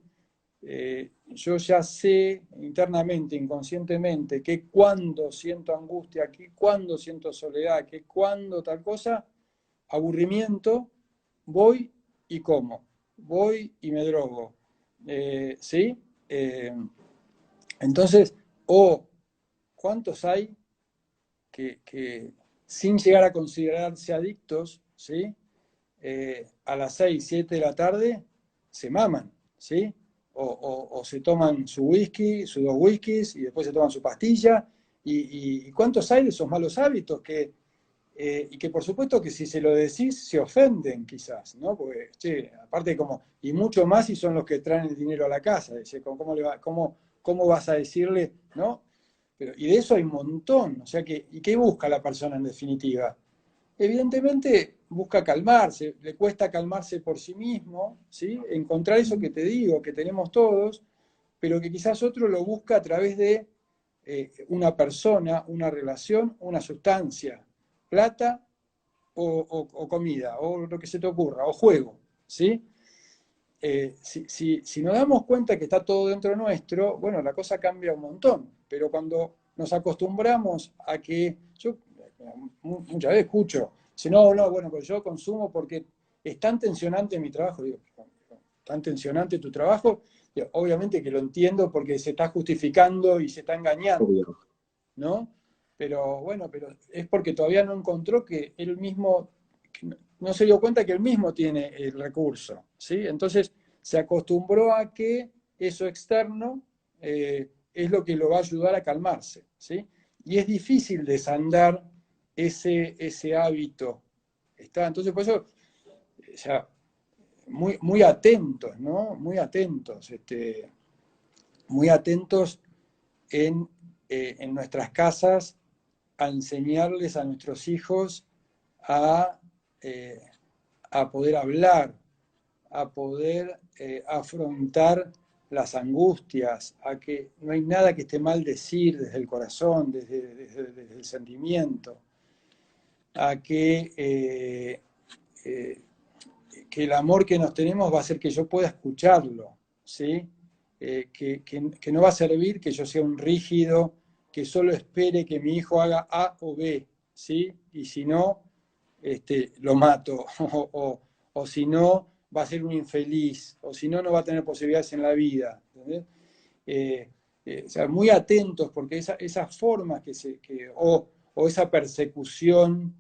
yo ya sé internamente, inconscientemente, que cuando siento angustia, que cuando siento soledad, que cuando tal cosa, aburrimiento, voy y como, voy y me drogo. ¿Sí? Entonces, o ¿cuántos hay que sin llegar a considerarse adictos, ¿sí? A las 6 7 de la tarde se maman, ¿sí? O se toman su whisky, sus 2 whiskies, y después se toman su pastilla. ¿Y cuántos hay de esos malos hábitos y que por supuesto que si se lo decís se ofenden quizás, ¿no? Porque, che, aparte como, y mucho más si son los que traen el dinero a la casa, dice, ¿cómo vas a decirle, ¿no? Pero, y de eso hay un montón, o sea que, ¿y qué busca la persona en definitiva? Evidentemente busca calmarse, le cuesta calmarse por sí mismo, ¿sí? Encontrar eso que te digo, que tenemos todos, pero que quizás otro lo busca a través de una persona, una relación, una sustancia, plata o comida, o lo que se te ocurra, o juego, ¿sí? Si nos damos cuenta que está todo dentro nuestro, bueno, la cosa cambia un montón, pero cuando nos acostumbramos a que, yo muchas veces escucho, si no, no, bueno, pues yo consumo porque es tan tensionante mi trabajo, digo, tan tensionante tu trabajo, digo, obviamente que lo entiendo porque se está justificando y se está engañando, Obvio. ¿no? Pero bueno, pero es porque todavía no encontró que él mismo, que no se dio cuenta que él mismo tiene el recurso, ¿sí? Entonces se acostumbró a que eso externo es lo que lo va a ayudar a calmarse, ¿sí? Y es difícil desandar ese hábito. Entonces, por eso, o sea, muy atentos, ¿no? Muy atentos en nuestras casas a enseñarles a nuestros hijos a, eh, a poder hablar, a poder afrontar las angustias, a que no hay nada que esté mal decir desde el corazón, desde el sentimiento, a que el amor que nos tenemos va a hacer que yo pueda escucharlo, ¿sí? Que no va a servir que yo sea un rígido, que solo espere que mi hijo haga A o B, ¿sí? Y si no, lo mato, o si no, va a ser un infeliz, o si no, no va a tener posibilidades en la vida, ¿entendés? Eh, o sea, muy atentos, porque esas formas o esa persecución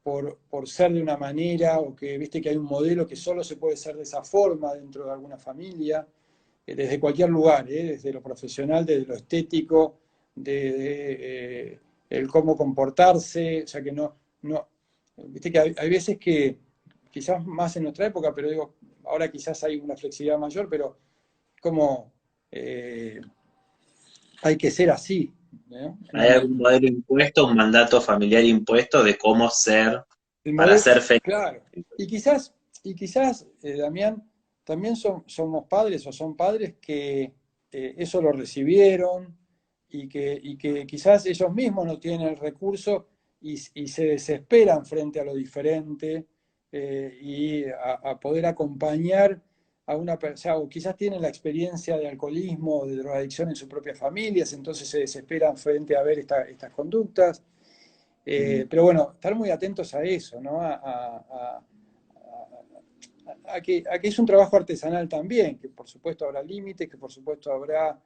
por ser de una manera, o que viste que hay un modelo que solo se puede ser de esa forma dentro de alguna familia, desde cualquier lugar, desde lo profesional, desde lo estético, de el cómo comportarse, o sea que no viste que hay veces que, quizás más en nuestra época, pero digo, ahora quizás hay una flexibilidad mayor, pero como eh, hay que ser así, ¿no? ¿Hay algún modelo impuesto, un mandato familiar impuesto de cómo ser El para modelo, ser feliz? claro. Y quizás Damián, también somos padres o son padres que eso lo recibieron y que quizás ellos mismos no tienen el recurso y se desesperan frente a lo diferente y a poder acompañar a una persona, o quizás tienen la experiencia de alcoholismo o de drogadicción en sus propias familias, entonces se desesperan frente a ver estas conductas. Pero bueno, estar muy atentos a eso, ¿no? A que es un trabajo artesanal también, que por supuesto habrá límites, que por supuesto habrá,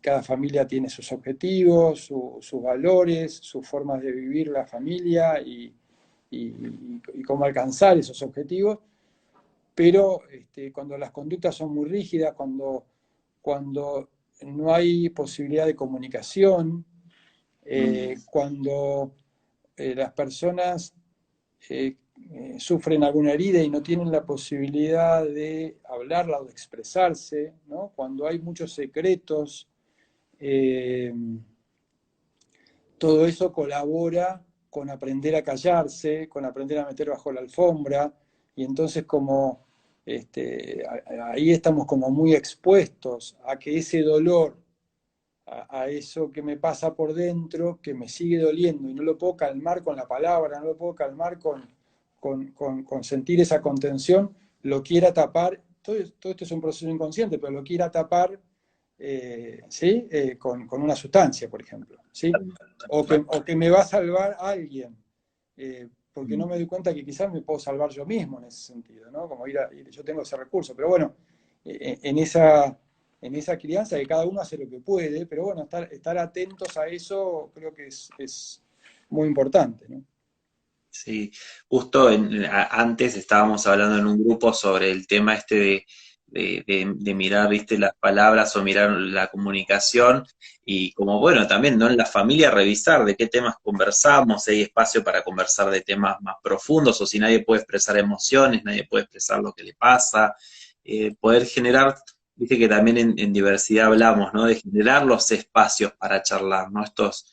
cada familia tiene sus objetivos, sus valores, sus formas de vivir la familia y cómo alcanzar esos objetivos, pero cuando las conductas son muy rígidas, cuando no hay posibilidad de comunicación, cuando las personas sufren alguna herida y no tienen la posibilidad de hablarla o de expresarse, ¿no? Cuando hay muchos secretos, eh, todo eso colabora con aprender a callarse, con aprender a meter bajo la alfombra, y entonces como ahí estamos como muy expuestos a que ese dolor, a eso que me pasa por dentro, que me sigue doliendo y no lo puedo calmar con la palabra, no lo puedo calmar con sentir esa contención, lo quiera tapar. todo esto es un proceso inconsciente, pero lo quiera tapar, ¿sí? Con una sustancia, por ejemplo, ¿sí? O que me va a salvar alguien, porque no me doy cuenta que quizás me puedo salvar yo mismo en ese sentido, ¿no? Como yo tengo ese recurso, pero bueno, en esa crianza que cada uno hace lo que puede, pero bueno, estar atentos a eso creo que es muy importante, ¿no? Sí, justo antes estábamos hablando en un grupo sobre el tema este de mirar, viste, las palabras o mirar la comunicación y como bueno, también, ¿no? En la familia revisar de qué temas conversamos, si hay espacio para conversar de temas más profundos o si nadie puede expresar emociones, nadie puede expresar lo que le pasa, poder generar, viste que también en diversidad hablamos, ¿no? De generar los espacios para charlar, ¿no? Estos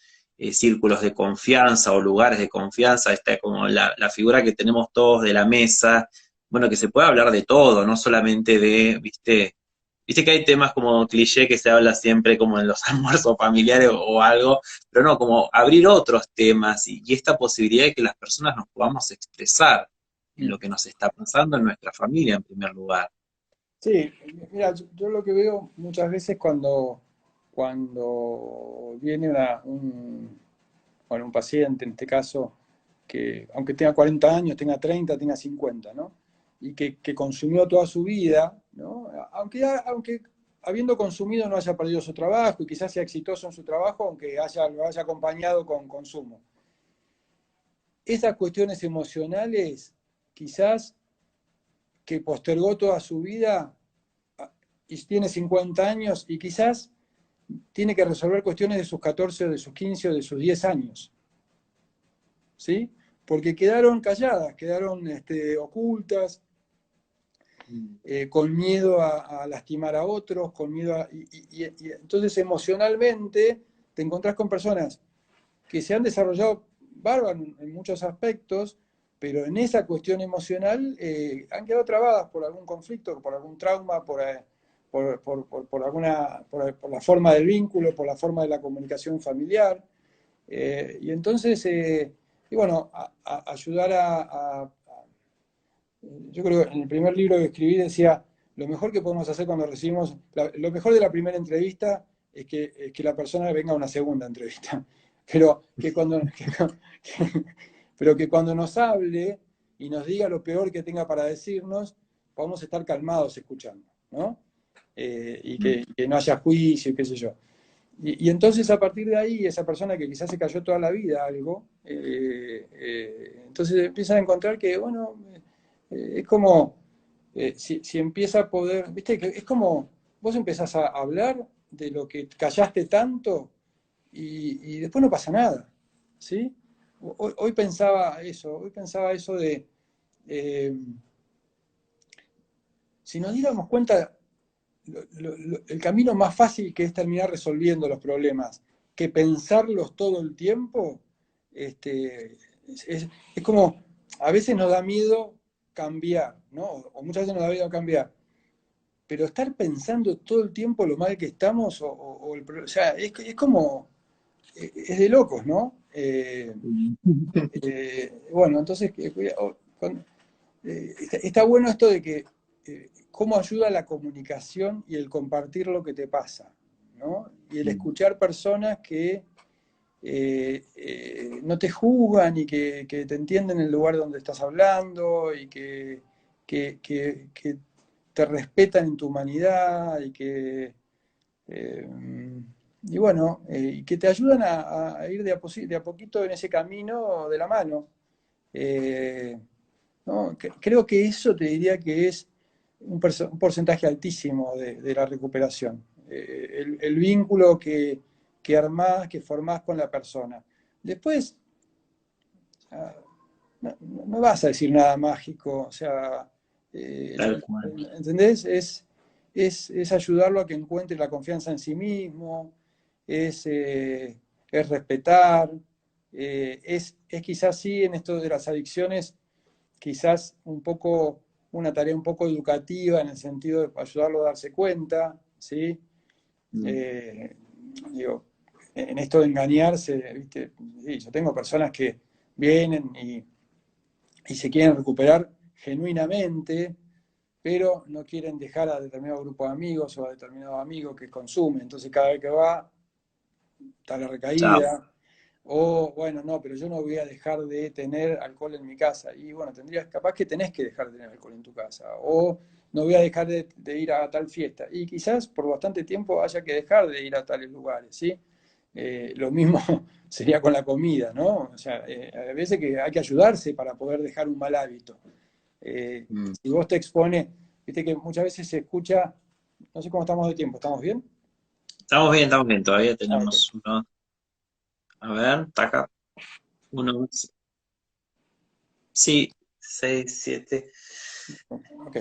círculos de confianza o lugares de confianza, está como la figura que tenemos todos de la mesa, bueno, que se puede hablar de todo, no solamente de, viste que hay temas como cliché que se habla siempre como en los almuerzos familiares o algo, pero no, como abrir otros temas y esta posibilidad de que las personas nos podamos expresar en lo Mm. que nos está pasando en nuestra familia en primer lugar. Sí, mira, yo lo que veo muchas veces cuando viene bueno, un paciente, en este caso, que aunque tenga 40 años, tenga 30, tenga 50, ¿no? Y que consumió toda su vida, ¿no? Aunque habiendo consumido no haya perdido su trabajo y quizás sea exitoso en su trabajo, aunque lo haya acompañado con consumo. Esas cuestiones emocionales, quizás que postergó toda su vida y tiene 50 años y quizás tiene que resolver cuestiones de sus 14 o de sus 15 o de sus 10 años, ¿sí? Porque quedaron calladas, quedaron ocultas, con miedo a lastimar a otros, con miedo y entonces emocionalmente te encontrás con personas que se han desarrollado bárbaro en muchos aspectos, pero en esa cuestión emocional han quedado trabadas por algún conflicto, por algún trauma, por la forma del vínculo, por la forma de la comunicación familiar. Y entonces, y bueno, ayudar yo creo que en el primer libro que escribí decía, lo mejor que podemos hacer cuando recibimos, lo mejor de la primera entrevista es que la persona venga a una segunda entrevista, pero pero que cuando nos hable y nos diga lo peor que tenga para decirnos, podamos estar calmados escuchando, ¿no? Y que no haya juicio, qué sé yo. Y entonces a partir de ahí, esa persona que quizás se cayó toda la vida algo, entonces empieza a encontrar que, bueno, es como, si empieza a poder, viste, que es como, vos empezás a hablar de lo que callaste tanto y después no pasa nada, ¿sí? Hoy pensaba eso de, eh, si nos diéramos cuenta el camino más fácil que es terminar resolviendo los problemas, que pensarlos todo el tiempo, es como, a veces nos da miedo cambiar, ¿no? O muchas veces nos da miedo cambiar. Pero estar pensando todo el tiempo lo mal que estamos, o sea, es como, es de locos, ¿no? Bueno, entonces, está bueno esto de que cómo ayuda la comunicación y el compartir lo que te pasa, ¿no? Y el escuchar personas que no te juzgan y que te entienden en el lugar donde estás hablando y que te respetan en tu humanidad eh, y bueno, y que te ayudan a ir de a poquito en ese camino de la mano. Eh, ¿No? Creo que eso te diría que es un porcentaje altísimo de la recuperación. El vínculo que armás, que formás con la persona. Después, no vas a decir nada mágico, o sea, Tal cual. ¿entendés? Es ayudarlo a que encuentre la confianza en sí mismo, es respetar, es quizás sí en esto de las adicciones quizás un poco, una tarea un poco educativa en el sentido de ayudarlo a darse cuenta, ¿sí? Mm. Eh, digo, en esto de engañarse, ¿viste? Sí, yo tengo personas que vienen y se quieren recuperar genuinamente, pero no quieren dejar a determinado grupo de amigos o a determinado amigo que consume. Entonces cada vez que va, está la Chao. recaída. O, bueno, no, pero yo no voy a dejar de tener alcohol en mi casa. Y bueno, capaz que tenés que dejar de tener alcohol en tu casa. O no voy a dejar de ir a tal fiesta. Y quizás por bastante tiempo haya que dejar de ir a tales lugares, ¿sí? Lo mismo sería con la comida, ¿no? O sea, a veces que hay que ayudarse para poder dejar un mal hábito. Mm. Si vos te expones, viste que muchas veces se escucha, no sé cómo estamos de tiempo, ¿estamos bien? Estamos bien, todavía Ah, ok. tenemos uno. A ver, taca. Uno, sí, 6, 7, Ok.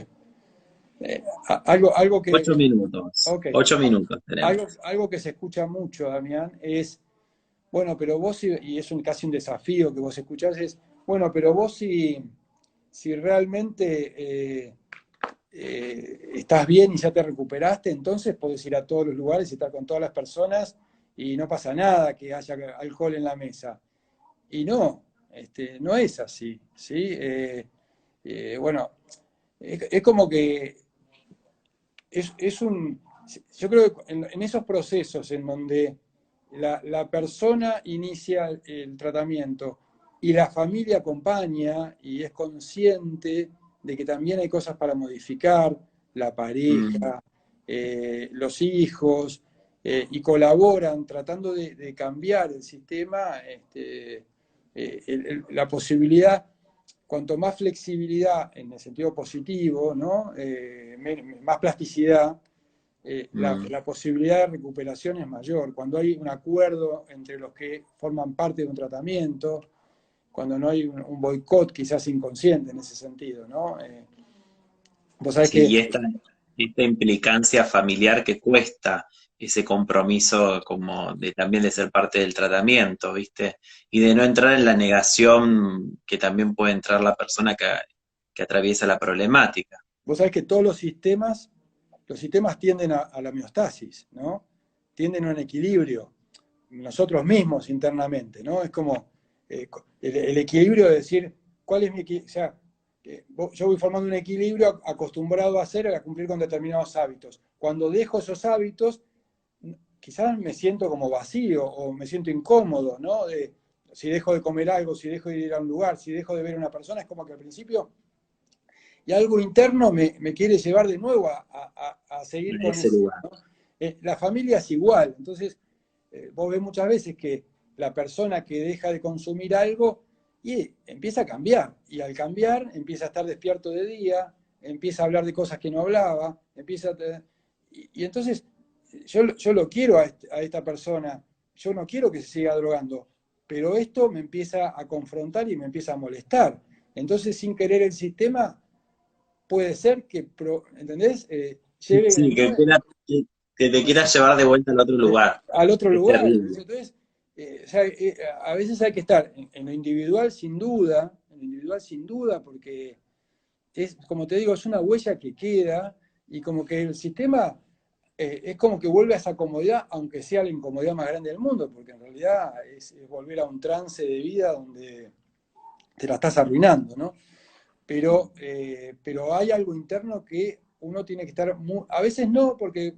Algo que, 8 minutos. ok, 8 minutos tenemos. algo que se escucha mucho, Damián, es, bueno, pero vos, y es casi un desafío que vos escuchás, es, bueno, pero vos si realmente estás bien y ya te recuperaste, entonces podés ir a todos los lugares y estar con todas las personas y no pasa nada que haya alcohol en la mesa. Y no, no es así, ¿sí? Bueno, es como que es un, yo creo que en esos procesos en donde la persona inicia el tratamiento y la familia acompaña y es consciente de que también hay cosas para modificar, la Mm, pareja, los hijos, y colaboran tratando de cambiar el sistema, la posibilidad, cuanto más flexibilidad en el sentido positivo, ¿no? Más plasticidad, mm. la posibilidad de recuperación es mayor. Cuando hay un acuerdo entre los que forman parte de un tratamiento, cuando no hay un boicot quizás inconsciente en ese sentido, ¿no? Vos sabés Sí, que, y esta implicancia familiar que cuesta ese compromiso como de también de ser parte del tratamiento, ¿viste? Y de no entrar en la negación que también puede entrar la persona que atraviesa la problemática. vos sabés que todos los sistemas tienden a la homeostasis, ¿no? Tienden a un equilibrio, nosotros mismos internamente, ¿no? Es como el equilibrio de decir, ¿cuál es mi equilibrio? O sea, yo voy formando un equilibrio acostumbrado a hacer, a cumplir con determinados hábitos. Cuando dejo esos hábitos, quizás me siento como vacío o me siento incómodo, ¿no? Si dejo de comer algo, si dejo de ir a un lugar, si dejo de ver a una persona, es como que al principio y algo interno me quiere llevar de nuevo a seguir En con ese eso, lugar. ¿no? La familia es igual, entonces vos ves muchas veces que la persona que deja de consumir algo y empieza a cambiar, y al cambiar empieza a estar despierto de día, empieza a hablar de cosas que no hablaba, y entonces yo lo quiero a esta persona, yo no quiero que se siga drogando, pero esto me empieza a confrontar y me empieza a molestar. Entonces, sin querer el sistema, puede ser que, ¿entendés? Lleve de Sí, nuevo que te quieras llevar de vuelta al otro lugar. al otro Es lugar. terrible. Entonces, o sea, a veces hay que estar en lo individual sin duda, en lo individual sin duda, porque es, como te digo, es una huella que queda y como que el sistema es como que vuelve a esa comodidad, aunque sea la incomodidad más grande del mundo, porque en realidad es volver a un trance de vida donde te la estás arruinando, ¿no? Pero hay algo interno que uno tiene que estar, a veces no, porque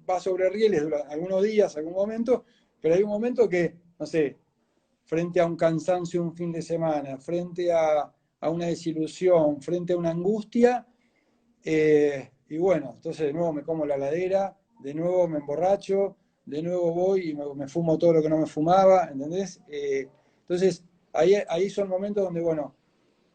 va sobre rieles durante algunos días, algún momento, pero hay un momento que, no sé, frente a un cansancio un fin de semana, frente a una desilusión, frente a una angustia, y bueno, entonces de nuevo me como la ladera, de nuevo me emborracho, de nuevo voy y me fumo todo lo que no me fumaba, ¿entendés? Entonces ahí son momentos donde, bueno,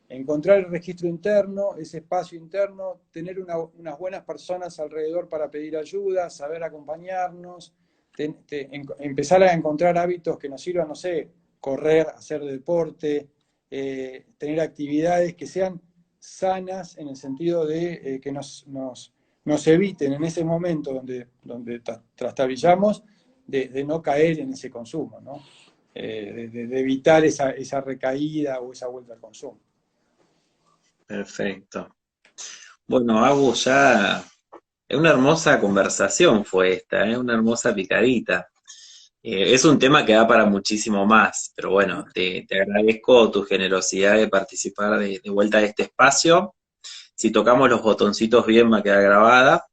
encontrar el registro interno, ese espacio interno, tener unas buenas personas alrededor para pedir ayuda, saber acompañarnos, empezar a encontrar hábitos que nos sirvan, no sé, correr, hacer deporte, tener actividades que sean sanas en el sentido de que nos eviten en ese momento donde trastabillamos de no caer en ese consumo, ¿no? De evitar esa recaída o esa vuelta al consumo. Perfecto. Bueno, Agus, ya es una hermosa conversación fue esta, una hermosa picadita. Es un tema que da para muchísimo más, pero bueno, te agradezco tu generosidad de participar de vuelta de este espacio. si tocamos los botoncitos bien va a quedar grabada.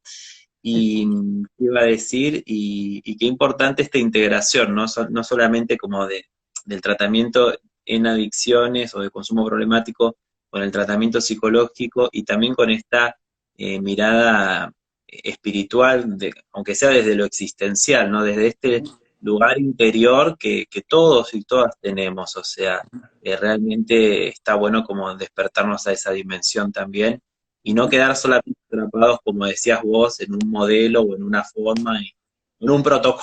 Y ¿qué iba a decir, y qué importante esta integración, ¿no? No solamente como del tratamiento en adicciones o de consumo problemático, con el tratamiento psicológico y también con esta mirada espiritual, aunque sea desde lo existencial, ¿no? Desde este lugar interior que todos y todas tenemos, o sea, realmente está bueno como despertarnos a esa dimensión también y no quedar solamente atrapados, como decías vos, en un modelo o en una forma, en un protocolo.